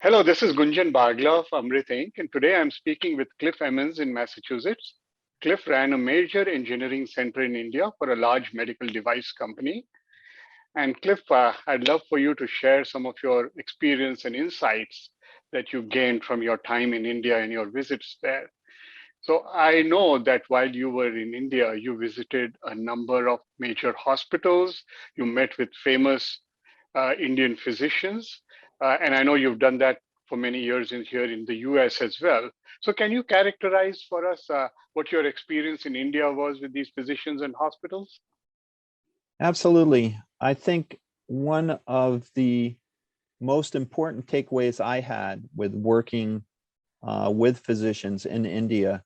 Hello, this is Gunjan Bagla of Amritt Inc. And today I'm speaking with Cliff Emmons in Massachusetts. Cliff ran a major engineering center in India for a large medical device company. And Cliff, I'd love for you to share some of your experience and insights that you gained from your time in India and your visits there. So I know that while you were in India, you visited a number of major hospitals, you met with famous Indian physicians. And I know you've done that for many years in here in the US as well. So can you characterize for us what your experience in India was with these physicians and hospitals? Absolutely. I think one of the most important takeaways I had with working with physicians in India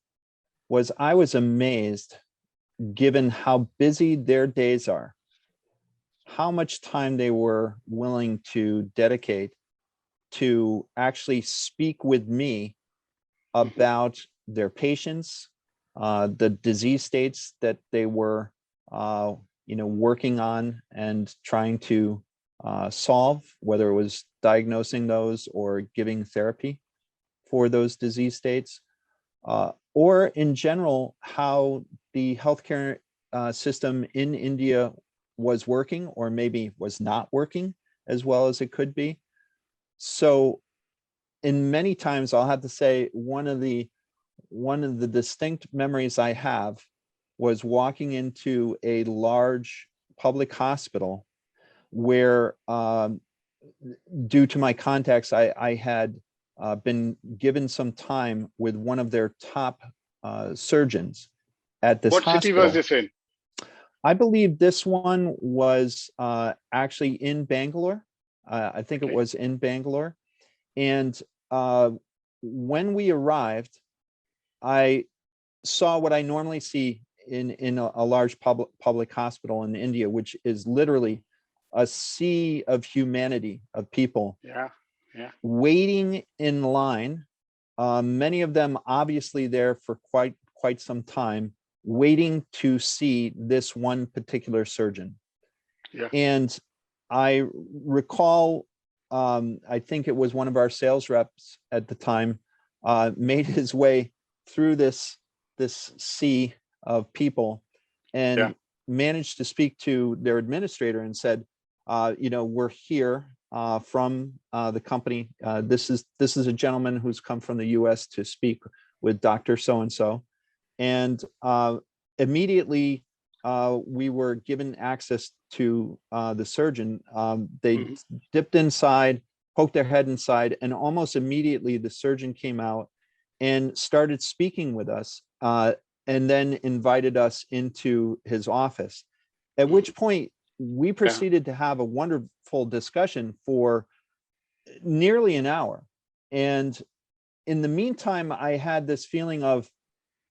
was I was amazed, given how busy their days are, how much time they were willing to dedicate to actually speak with me Mhm. about their patients, the disease states that they were, uh, working on and trying to solve, whether it was diagnosing those or giving therapy for those disease states, or in general, how the healthcare system in India was working or maybe was not working as well as it could be. So in many times, I'll have to say one of the distinct memories I have was walking into a large public hospital where, due to my contacts, I had been given some time with one of their top surgeons at this What city was hospital. this in? I believe this one was actually in Bangalore. I think it Okay. was in Bangalore. And uh, when we arrived, I saw what I normally see in a large public hospital in India, which is literally a sea of humanity, of people Yeah. Yeah. waiting in line. Many of them obviously there for quite some time, waiting to see this one particular surgeon. Yeah. And I recall, I think it was one of our sales reps at the time, made his way through this sea of people Yeah. and managed to speak to their administrator and said, we're here from the company. This is a gentleman who's come from the U.S. to speak with Dr. So and so, and immediately we were given access to the surgeon. They Mhm. dipped inside, poked their head inside, and almost immediately the surgeon came out and started speaking with us, and then invited us into his office. At Mhm. which point we Yeah. proceeded to have a wonderful discussion for nearly an hour. And in the meantime, I had this feeling of,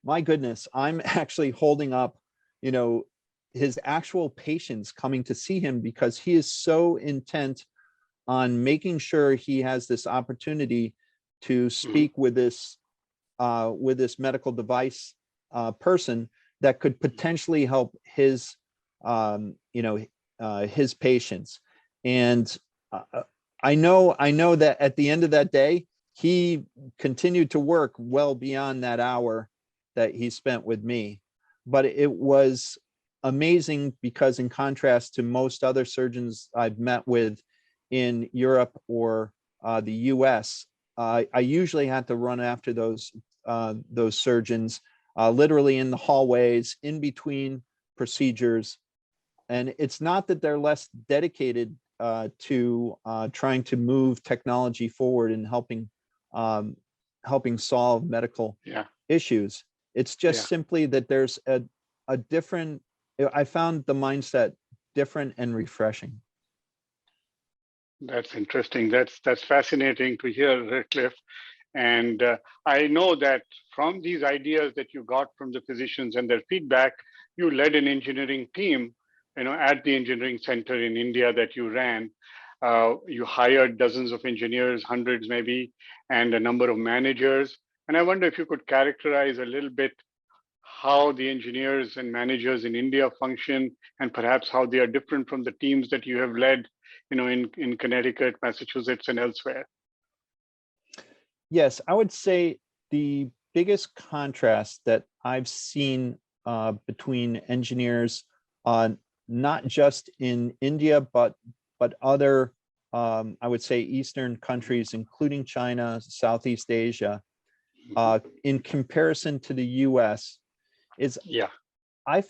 my goodness, I'm actually holding up, you know, his actual patients coming to see him because he is so intent on making sure he has this opportunity to Mhm. speak with this medical device person that could potentially help his, his patients. And uh, I know that at the end of that day, he continued to work well beyond that hour that he spent with me. But it was amazing because, in contrast to most other surgeons I've met with in Europe or the US, I usually had to run after those surgeons, literally in the hallways, in between procedures. And it's not that they're less dedicated to trying to move technology forward and helping solve medical Yeah. issues. It's just Yeah. simply that there's a different. I found the mindset different and refreshing. That's interesting. That's fascinating to hear, Cliff. And I know that from these ideas that you got from the physicians and their feedback, you led an engineering team, at the engineering center in India that you ran. You hired dozens of engineers, hundreds maybe, and a number of managers. And I wonder if you could characterize a little bit how the engineers and managers in India function, and perhaps how they are different from the teams that you have led, in Connecticut, Massachusetts, and elsewhere. Yes, I would say the biggest contrast that I've seen between engineers, not just in India, but other, I would say, Eastern countries, including China, Southeast Asia, in comparison to the U.S., is Yeah, I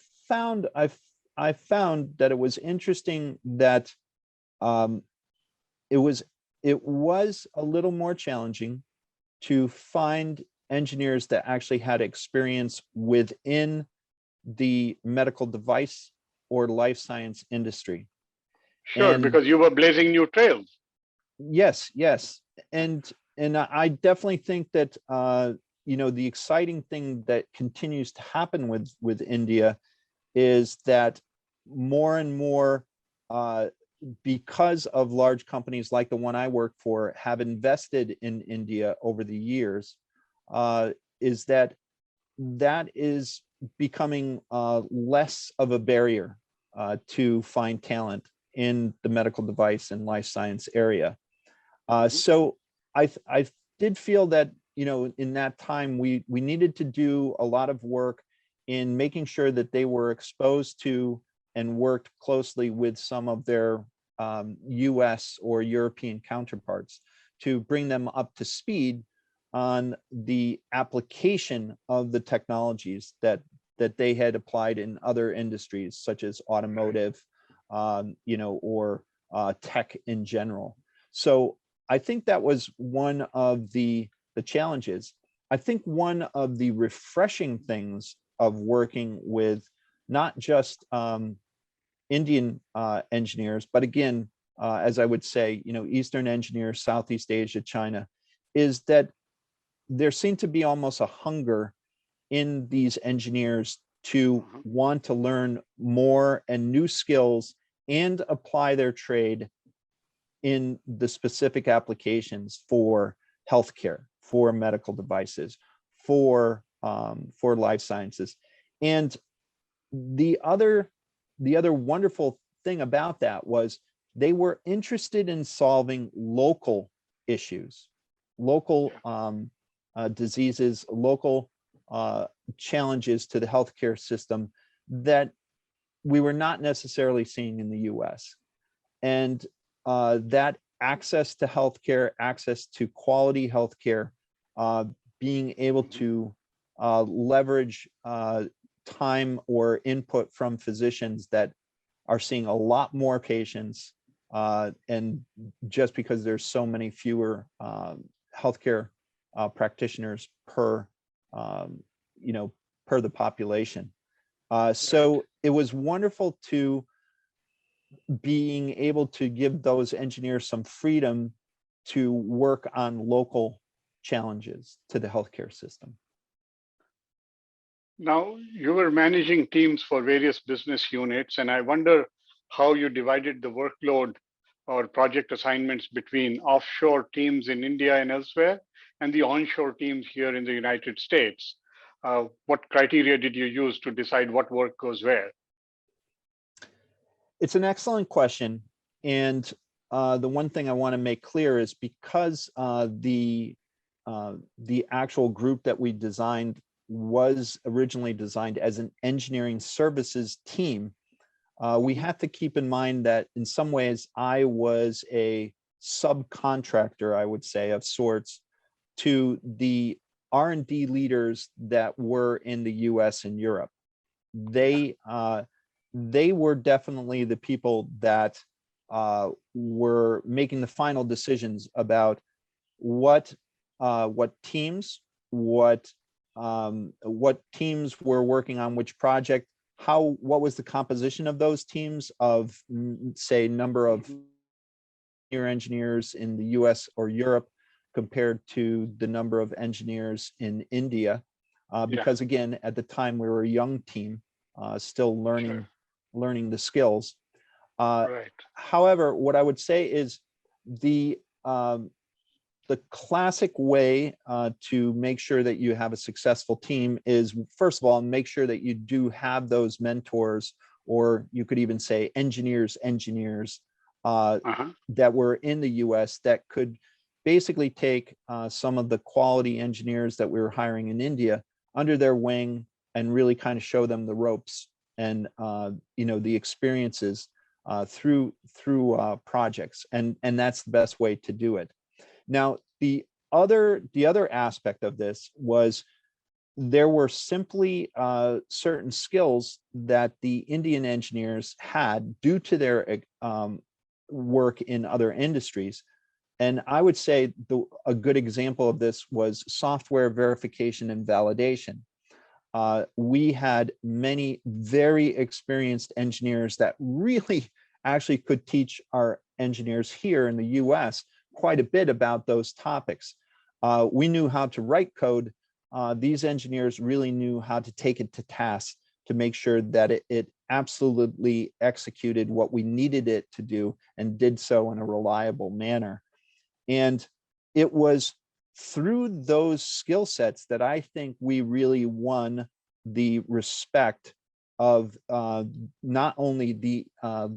I found that it was interesting that um, it was it was a little more challenging to find engineers that actually had experience within the medical device or life science industry. sure, And because you were blazing new trails. yes, yes. And I definitely think that the exciting thing that continues to happen with India is that more and more, uh, because of large companies like the one I work for have invested in India over the years, is that is becoming less of a barrier to find talent in the medical device and life science area. Mhm. So I did feel that in that time we needed to do a lot of work in making sure that they were exposed to and worked closely with some of their US or European counterparts to bring them up to speed on the application of the technologies that they had applied in other industries, such as Right. automotive, or tech in general. So I think that was one of the challenges. I think one of the refreshing things of working with not just Indian engineers, but again, as I would say, Eastern engineers, Southeast Asia, China, is that there seemed to be almost a hunger in these engineers to Mhm. want to learn more and new skills and apply their trade in the specific applications for healthcare, for medical devices, for life sciences. And the other the other wonderful thing about that was they were interested in solving local issues, local Yeah. diseases, local challenges to the healthcare system that we were not necessarily seeing in the US. And that access to healthcare, access to quality healthcare, uh, being able Mhm. to leverage time or input from physicians that are seeing a lot more patients, and just because there's so many fewer healthcare practitioners per, um, you know, per the population. Right. So it was wonderful to being able to give those engineers some freedom to work on local challenges to the healthcare system. Now, you were managing teams for various business units, and I wonder how you divided the workload or project assignments between offshore teams in India and elsewhere and the onshore teams here in the United States. What criteria did you use to decide what work goes where? It's an excellent question. And the one thing I want to make clear is because the actual group that we designed was originally designed as an engineering services team, we Mhm. have to keep in mind that in some ways I was a subcontractor, I would say, of sorts, to the R&D leaders that were in the US and Europe. Yeah, They were definitely the people that were making the final decisions about what teams, what teams were working on which project, what was the composition of those teams of, say, number of mhm. engineers in the US or Europe compared to the number of engineers in India. Yeah, Because again, at the time we were a young team, still sure. learning the skills. Uh, Right. However, what I would say is the um, the classic way to make sure that you have a successful team is, first of all, make sure that you do have those mentors, or you could even say engineers, uh, Uh-huh. that were in the US that could basically take some of the quality engineers that we were hiring in India under their wing and really kind of show them the ropes and the experiences through projects, and that's the best way to do it. Now, the other aspect of this was there were simply certain skills that the Indian engineers had due to their work in other industries. And I would say a good example of this was software verification and validation. We had many very experienced engineers that really actually could teach our engineers here in the US quite a bit about those topics. We knew how to write code. These engineers really knew how to take it to task to make sure that it absolutely executed what we needed it to do and did so in a reliable manner. And it was through those skill sets that I think we really won the respect of not only the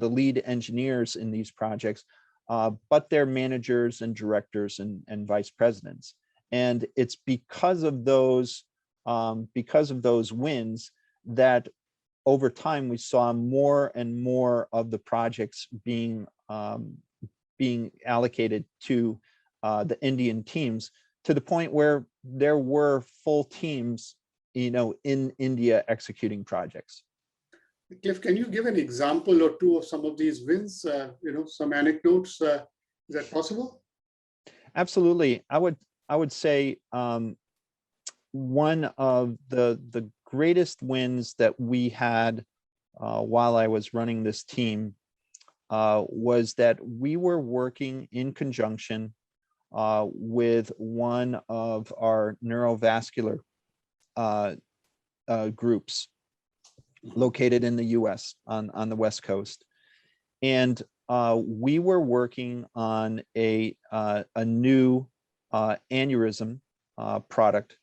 lead engineers in these projects, but their managers and directors and vice presidents. And it's because of those wins that over time we saw more and more of the projects being allocated to the Indian teams, to the point where there were full teams, in India executing projects. Cliff, can you give an example or two of some of these wins? Some anecdotes. Is that possible? Absolutely. I would say one of the greatest wins that we had while I was running this team was that we were working in conjunction with one of our neurovascular groups located in the US on the West Coast. And we were working on a new aneurysm product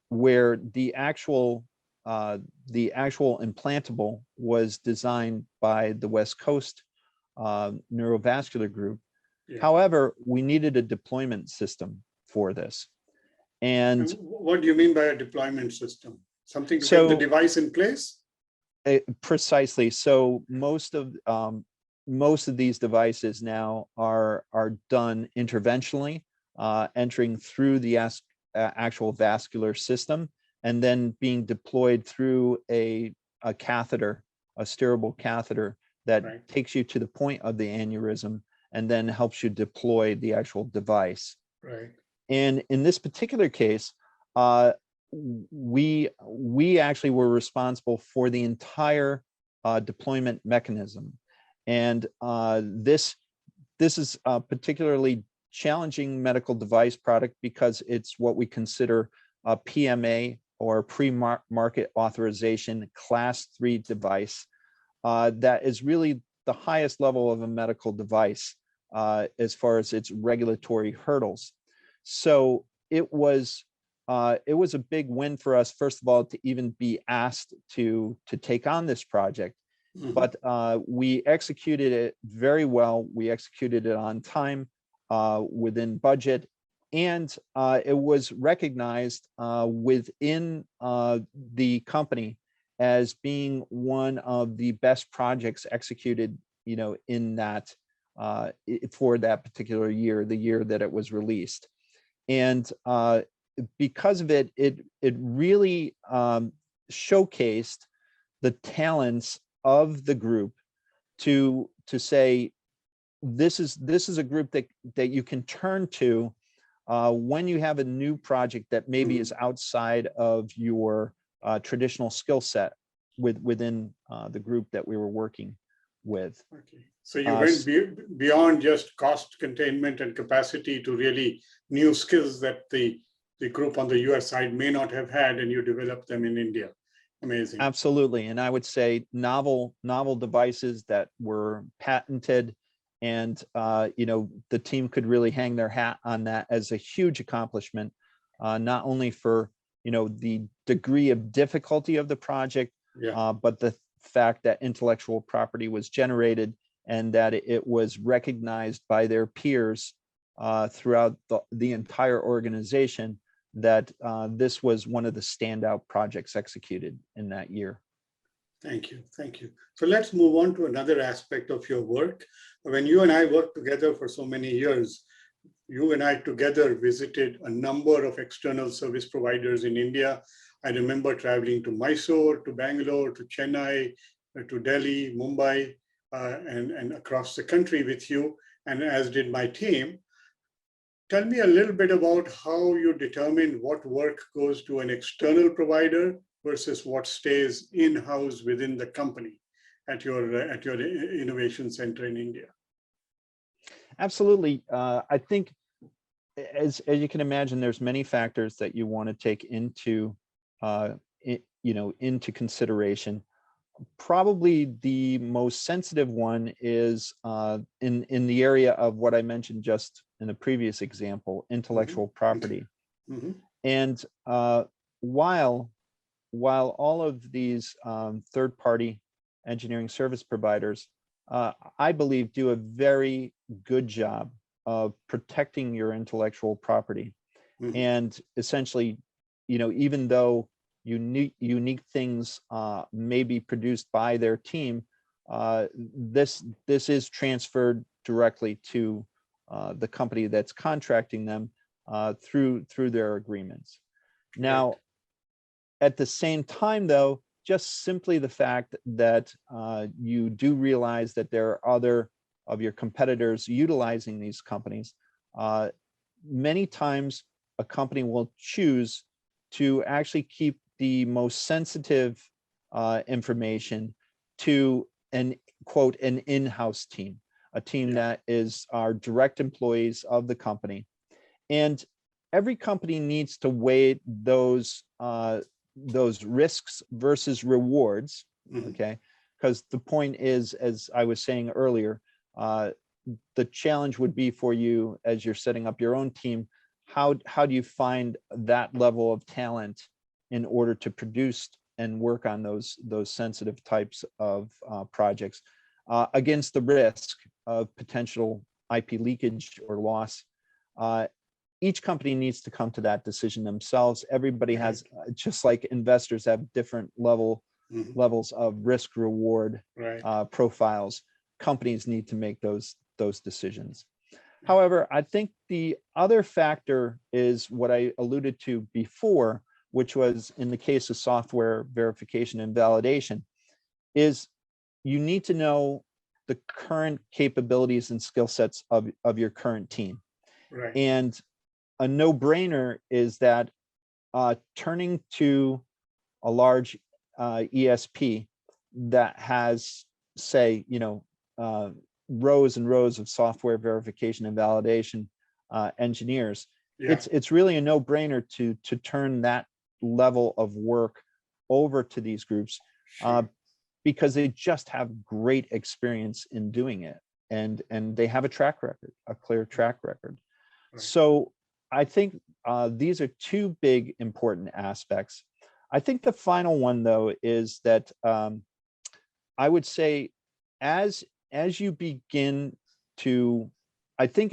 where the actual implantable was designed by the West Coast neurovascular group. Yeah. However, we needed a deployment system for this. And what do you mean by a deployment system? Something to get the device in place? Precisely. So most of these devices now are done interventionally, entering through the actual vascular system, and then being deployed through a catheter, a steerable catheter that takes you to the point of the aneurysm and then helps you deploy the actual device. Right. And in this particular case, we actually were responsible for the entire deployment mechanism. And this is a particularly challenging medical device product because it's what we consider a PMA or pre-market authorization class 3 device that is really the highest level of a medical device as far as its regulatory hurdles. So it was a big win for us, first of all, to even be asked to take on this project. Mm-hmm. But we executed it very well. We executed it on time, within budget, and it was recognized within the company as being one of the best projects executed, in that for that particular year, the year that it was released. And because of it, it really showcased the talents of the group to say, this is a group that you can turn to when you have a new project that maybe is outside of your traditional skill set within the group that we were working with. Okay. So you went beyond just cost containment and capacity to really new skills that the group on the US side may not have had, and you developed them in India. Amazing. Absolutely. And I would say novel devices that were patented, and the team could really hang their hat on that as a huge accomplishment, not only for the degree of difficulty of the project, but the fact that intellectual property was generated and that it was recognized by their peers throughout the entire organization that this was one of the standout projects executed in that year. Thank you. Thank you. So let's move on to another aspect of your work. When you and I worked together for so many years, you and I together visited a number of external service providers in India. I remember traveling to Mysore, to Bangalore, to Chennai, to Delhi, Mumbai, and across the country with you, and as did my team. Tell me a little bit about how you determine what work goes to an external provider versus what stays in-house within the company at your innovation center in India. Absolutely. I think, as you can imagine, there's many factors that you want to take into into consideration. Probably the most sensitive one is in the area of what I mentioned just in a previous example, intellectual property. And while all of these third-party engineering service providers, I believe, do a very good job of protecting your intellectual property, and essentially, even though unique things may be produced by their team, this is transferred directly to the company that's contracting them through their agreements. Now, at the same time, though, just simply the fact that you do realize that there are other of your competitors utilizing these companies, many times a company will choose to actually keep the most sensitive information to an in-house team, a team that is our direct employees of the company. And every company needs to weigh those risks versus rewards, okay? Because the point is, as I was saying earlier, the challenge would be for you as you're setting up your own team, how do you find that level of talent in order to produce and work on those sensitive types of projects against the risk of potential IP leakage or loss. Each company needs to come to that decision themselves. Everybody has, just like investors have different levels of risk reward profiles. Companies need to make those decisions. However, I think the other factor is what I alluded to before, which was in the case of software verification and validation, is you need to know the current capabilities and skill sets of your current team. And a no-brainer is that turning to a large ESP that has, say, rows and rows of software verification and validation engineers, it's really a no-brainer to turn that level of work over to these groups because they just have great experience in doing it, and they have a track record, a clear track record. So I think these are two big important aspects. I think the final one, though, is that I would say as you begin to, I think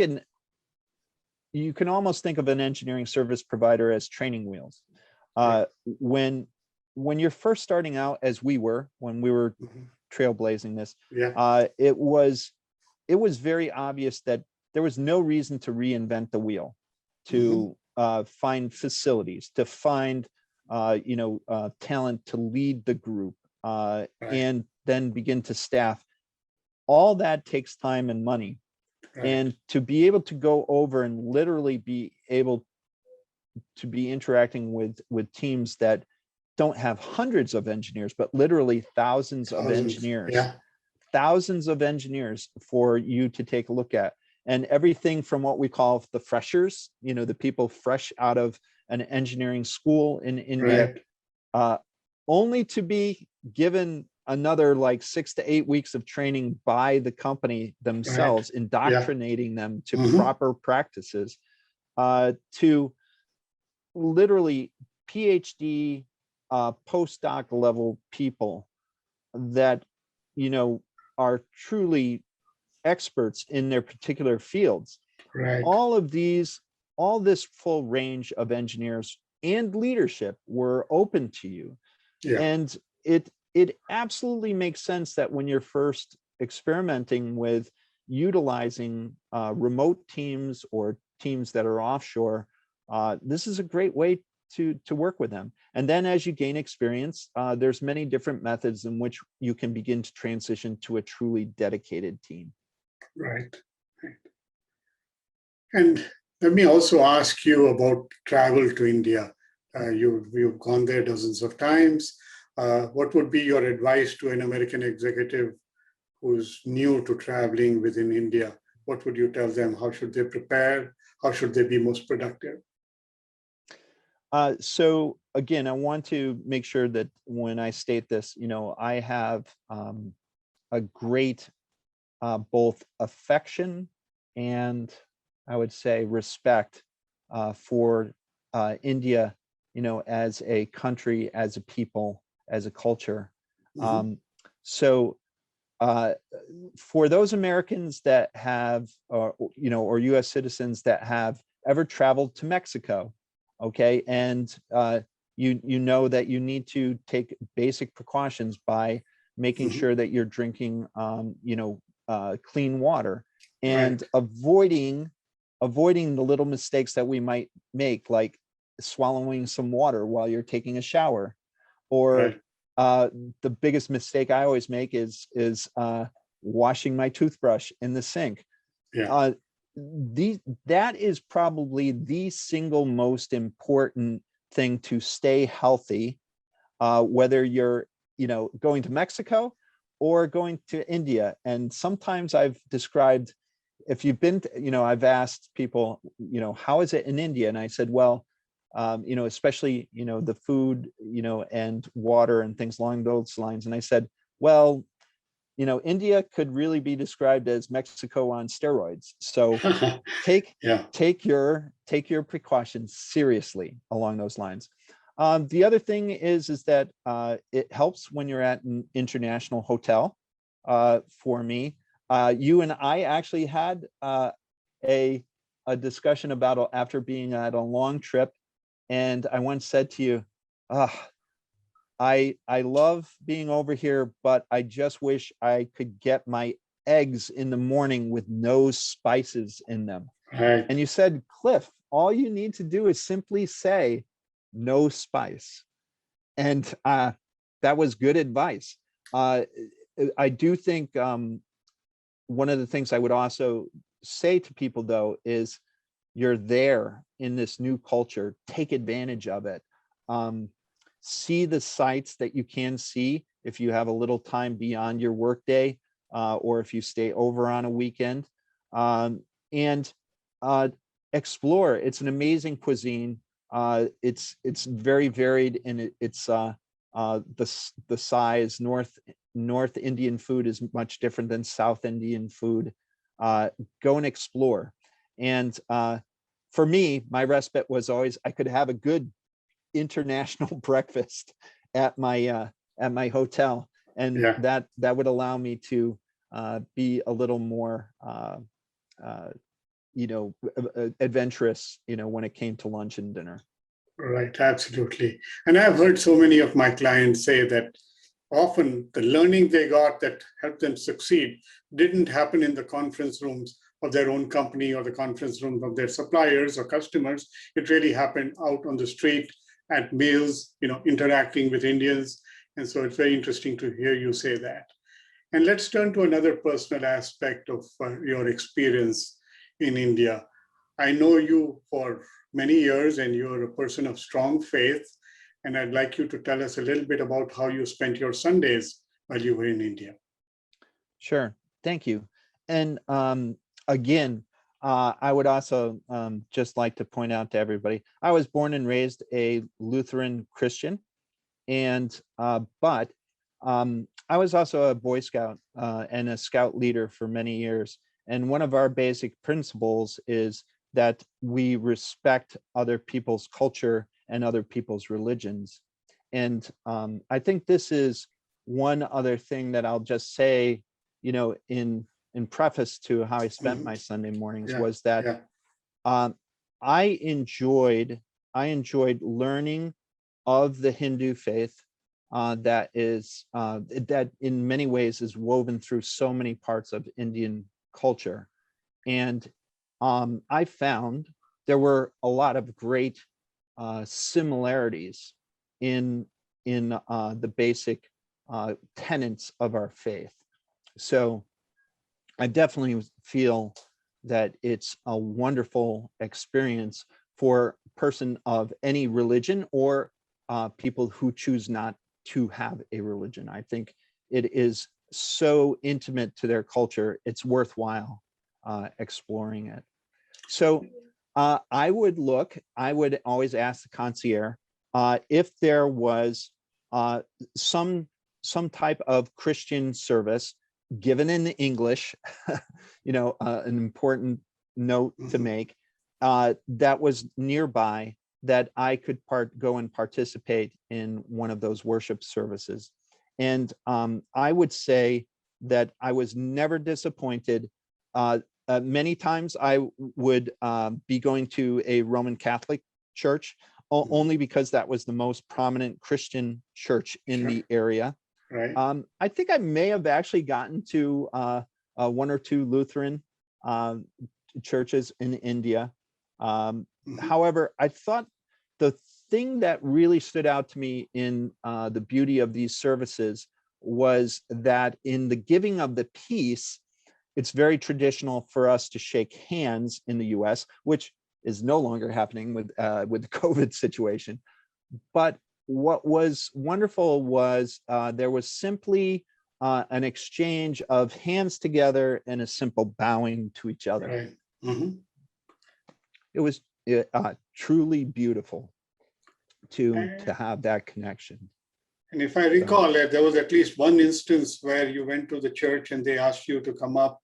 you can almost think of an engineering service provider as training wheels. When you're first starting out, as we were, when we were trailblazing this, it was very obvious that there was no reason to reinvent the wheel, to find facilities, to find talent to lead the group, and then begin to staff. All that takes time and money. And to be able to go over and literally be able to be interacting with teams that don't have hundreds of engineers, but literally thousands of engineers, thousands of engineers for you to take a look at. And everything from what we call the freshers, the people fresh out of an engineering school in India, only to be given another like 6 to 8 weeks of training by the company themselves, indoctrinating them to proper practices, to literally PhD, postdoc level people that, are truly experts in their particular fields. Right. All this full range of engineers and leadership were open to you. Yeah. And it absolutely makes sense that when you're first experimenting with utilizing remote teams or teams that are offshore, this is a great way to work with them. And then as you gain experience, there's many different methods in which you can begin to transition to a truly dedicated team. Right. Right. And let me also ask you about travel to India. You've gone there dozens of times. What would be your advice to an American executive who's new to traveling within India? What would you tell them? How should they prepare? How should they be most productive? So again, I want to make sure that when I state this, I have a great both affection and I would say respect for India, as a country, as a people, as a culture. Mhm. So for those Americans that have, or US citizens that have ever traveled to Mexico, okay, and you know that you need to take basic precautions by making Mhm. sure that you're drinking, clean water and Right. avoiding the little mistakes that we might make, like swallowing some water while you're taking a shower, or Right. the biggest mistake I always make is washing my toothbrush in the sink. Yeah. That is probably the single most important thing to stay healthy, whether you're going to Mexico or going to India. And sometimes I've described, if you've been to, I've asked people, how is it in India? And I said, well, especially, the food, and water and things along those lines. And I said, well, India could really be described as Mexico on steroids. So take Yeah. your precautions seriously along those lines. The other thing is that it helps when you're at an international hotel. For me, you and I actually had a discussion about after being at a long trip, and I once said to you, I love being over here, but I just wish I could get my eggs in the morning with no spices in them. Right. And you said, Cliff, all you need to do is simply say no spice. And that was good advice. I do think one of the things I would also say to people, though, is you're there in this new culture, take advantage of it. See the sites that you can see if you have a little time beyond your workday, or if you stay over on a weekend, and explore. It's an amazing cuisine. It's very varied in its the size. North Indian food is much different than South Indian food. Go and explore. And for me, my respite was always I could have a good international breakfast at my hotel, and Yeah. that would allow me to be a little more adventurous, when it came to lunch and dinner. Right. Absolutely. And I've heard so many of my clients say that often the learning they got that helped them succeed didn't happen in the conference rooms of their own company or the conference rooms of their suppliers or customers. It really happened out on the street at meals, interacting with Indians. And so it's very interesting to hear you say that. And let's turn to another personal aspect of your experience in India. I know you for many years and you're a person of strong faith. And I'd like you to tell us a little bit about how you spent your Sundays while you were in India. Sure. Thank you. And again, I would also just like to point out to everybody, I was born and raised a Lutheran Christian, and but I was also a Boy Scout and a Scout leader for many years. And one of our basic principles is that we respect other people's culture and other people's religions. And I think this is one other thing that I'll just say, in in preface to how I spent my Sunday mornings Yeah, was that yeah. I enjoyed learning of the Hindu faith that in many ways is woven through so many parts of Indian culture. And I found there were a lot of great similarities in the basic tenets of our faith. So I definitely feel that it's a wonderful experience for a person of any religion or people who choose not to have a religion. I think it is so intimate to their culture, it's worthwhile exploring it. So I would always ask the concierge if there was some type of Christian service given in English, an important note to make, that was nearby that I could go and participate in one of those worship services. And I would say that I was never disappointed. Many times I would be going to a Roman Catholic church only because that was the most prominent Christian church in the area. Right. I think I may have actually gotten to one or two Lutheran churches in India. However, I thought the thing that really stood out to me in the beauty of these services was that in the giving of the peace, it's very traditional for us to shake hands in the US, which is no longer happening with the COVID situation. But what was wonderful was there was simply an exchange of hands together and a simple bowing to each other. Right. It was truly beautiful to have that connection. And if I recall, there was at least one instance where you went to the church and they asked you to come up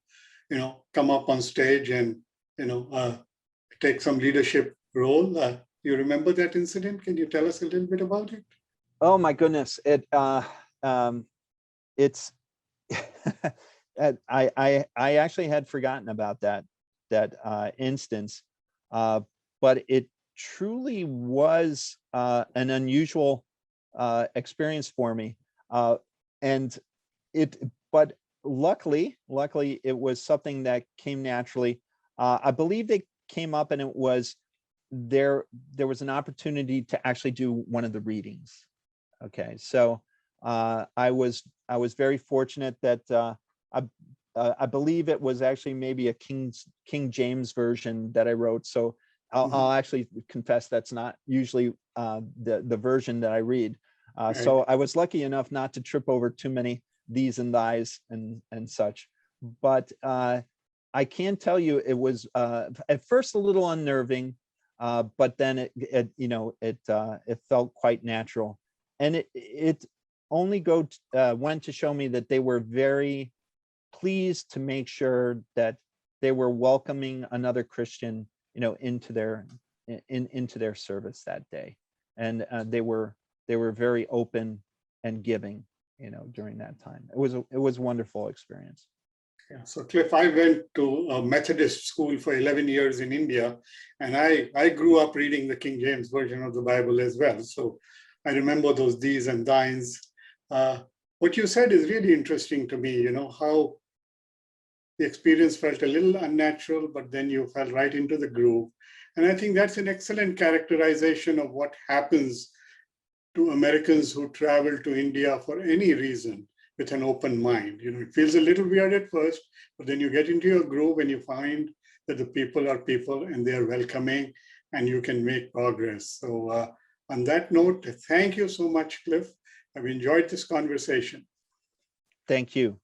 on stage and, take some leadership role. You remember that incident? Can you tell us a little bit about it? Oh my goodness. It's I actually had forgotten about that instance, but it truly was an unusual experience for me, but luckily it was something that came naturally. I believe they came up and it was there was an opportunity to actually do one of the readings. Okay, so I was very fortunate that I believe it was actually maybe a King James version that I wrote. So I'll actually confess that's not usually the version that I read. So I was lucky enough not to trip over too many these and thys and such. But I can tell you it was at first a little unnerving, but then it felt quite natural, and it only went to show me that they were very pleased to make sure that they were welcoming another Christian, into their service that day, and they were very open and giving, during that time. It was a wonderful experience. Yeah. So Cliff, I went to a Methodist school for 11 years in India, and I grew up reading the King James version of the Bible as well. So I remember those these and thines. What you said is really interesting to me, how the experience felt a little unnatural, but then you fell right into the groove. And I think that's an excellent characterization of what happens to Americans who travel to India for any reason with an open mind. It feels a little weird at first, but then you get into your groove and you find that the people are people and they are welcoming and you can make progress. So on that note, thank you so much, Cliff. I've enjoyed this conversation. Thank you.